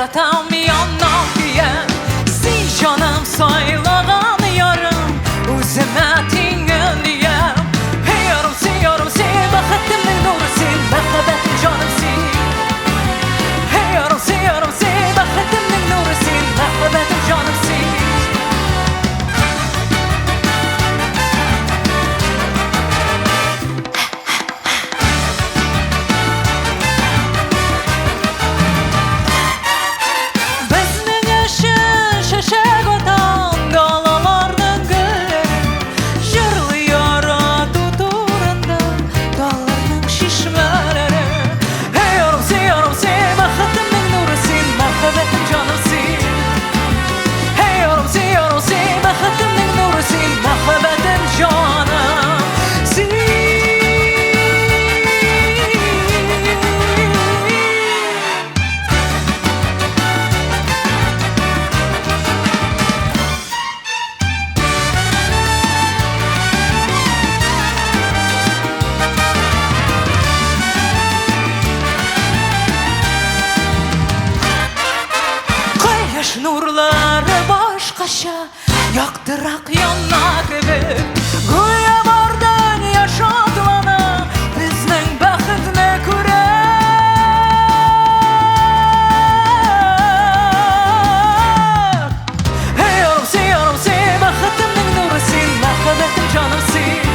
Yaratam yandan diyen Sil canım saylagan yarım Üzüme tingel diyem Hey yarım sil Bakıttımın nuru sil Mehbetim canım sil Hey yarım sil Bakıttımın nuru sil Mehbetim canım sil Nurları başkaşa yaktırak yannak gibi Güya bardan yaşadılanı bizning baxtni ko'rar Hey yarım sil baxtimning nuri sil Mahbatim canım sil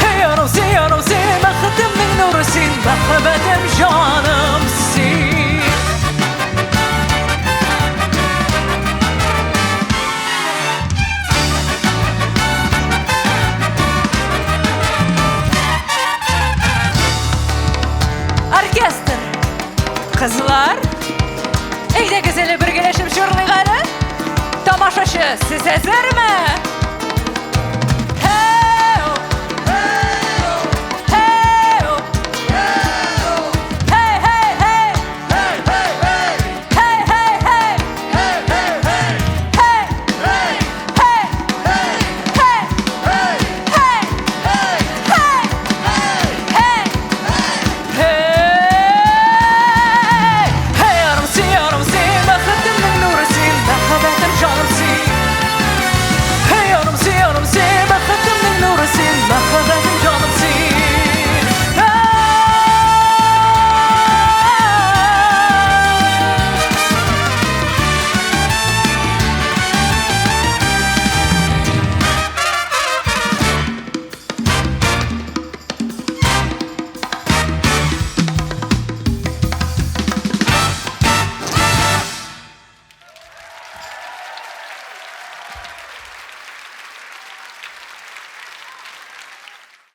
Hey yarım sil baxtimning nuri sil Mahbatim canım sil Kızlar, eyde güzeli birgeleşip jürli gari Tamaşaşı siz hazır mı?